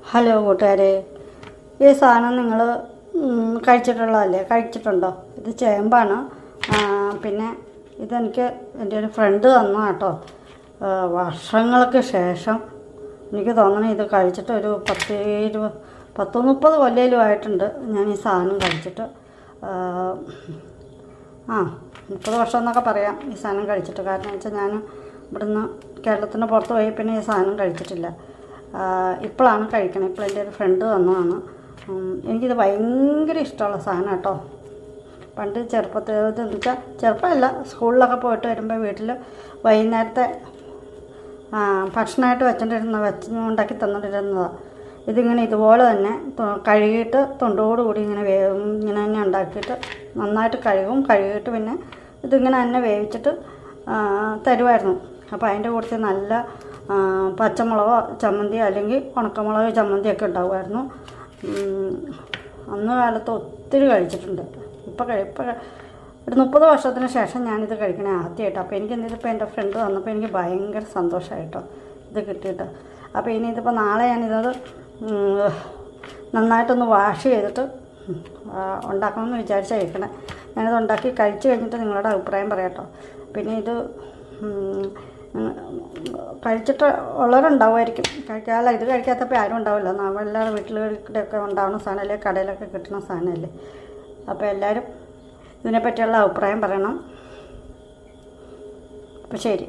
Hello കൂട്ടുകാരെ, ഈ സാധനം നിങ്ങൾ കഴിച്ചിട്ടുള്ളതല്ലേ? കഴിച്ചിട്ടുണ്ടോ? ഇത് ചേമ്പാണ്. പിന്നെ ഇതെനിക്ക് എൻ്റെ ഒരു ഫ്രണ്ട് തന്നു കേട്ടോ. വർഷങ്ങൾക്ക് ശേഷം എനിക്ക് തോന്നണം ഇത് കഴിച്ചിട്ട് ഒരു 10-30 കൊല്ലയിലും ആയിട്ടുണ്ട് ഞാൻ ഈ സാധനം കഴിച്ചിട്ട്. 30 വർഷം എന്നൊക്കെ പറയാം ഈ സാധനം കഴിച്ചിട്ട്. കാരണം വെച്ചാൽ ഞാൻ ഇവിടുന്ന് കേരളത്തിന് പുറത്ത് പോയി പിന്നെ ഈ സാധനം കഴിച്ചിട്ടില്ല. ഇപ്പോഴാണ് കഴിക്കണത്. ഇപ്പോൾ എൻ്റെ ഒരു ഫ്രണ്ട് തന്നതാണ്. എനിക്കിത് ഭയങ്കര ഇഷ്ടമുള്ള സാധനം കേട്ടോ. പണ്ട് ചെറുപ്പത്തിൽ എന്ന് വെച്ചാൽ ചെറുപ്പമല്ല, സ്കൂളിലൊക്കെ പോയിട്ട് വരുമ്പോൾ വീട്ടിൽ വൈകുന്നേരത്തെ ഭക്ഷണമായിട്ട് ഉണ്ടാക്കി തന്നിട്ടിരുന്നതാണ്. ഇതിങ്ങനെ ഇതുപോലെ തന്നെ കഴുകിയിട്ട് തൊണ്ടോടുകൂടി ഇങ്ങനെ തന്നെ ഉണ്ടാക്കിയിട്ട് നന്നായിട്ട് കഴുകിയിട്ട് പിന്നെ ഇതിങ്ങനെ തന്നെ വേവിച്ചിട്ട് തരുമായിരുന്നു. അപ്പോൾ അതിൻ്റെ കൂട്ടത്തിൽ നല്ല പച്ചമുളകോ ചമ്മന്തി അല്ലെങ്കിൽ ഉണക്കമുളക് ചമ്മന്തിയൊക്കെ ഉണ്ടാകുമായിരുന്നു. അന്ന് കാലത്ത് ഒത്തിരി കഴിച്ചിട്ടുണ്ട്. ഇപ്പോൾ ഒരു 30 വർഷത്തിന് ശേഷം ഞാനിത് കഴിക്കണേ ആദ്യമായിട്ട്. അപ്പോൾ എനിക്ക് ഇതിപ്പോൾ എൻ്റെ ഫ്രണ്ട് വന്നപ്പോൾ എനിക്ക് ഭയങ്കര സന്തോഷമായിട്ടോ ഇത് കിട്ടിയിട്ട്. അപ്പോൾ ഇനി ഇതിപ്പോൾ നാളെ ഞാനിത് നന്നായിട്ടൊന്ന് വാഷ് ചെയ്തിട്ട് ഉണ്ടാക്കണമെന്ന് വിചാരിച്ചാൽ ഇരിക്കണേ. ഞാനിത് ഉണ്ടാക്കി കഴിച്ച് കഴിഞ്ഞിട്ട് നിങ്ങളുടെ അഭിപ്രായം പറയാം കേട്ടോ. പിന്നെ ഇത് കഴിച്ചിട്ട് ഉള്ളവരുണ്ടാവുമായിരിക്കും. ഇത് കഴിക്കാത്തപ്പോൾ ആരും ഉണ്ടാവില്ല. എല്ലാവരും വീട്ടിലൊക്കെ ഉണ്ടാവുന്ന സാധനമല്ലേ, കടയിലൊക്കെ കിട്ടുന്ന സാധനമല്ലേ. അപ്പോൾ എല്ലാവരും ഇതിനെപ്പറ്റിയുള്ള അഭിപ്രായം പറയണം. അപ്പോൾ ശരി.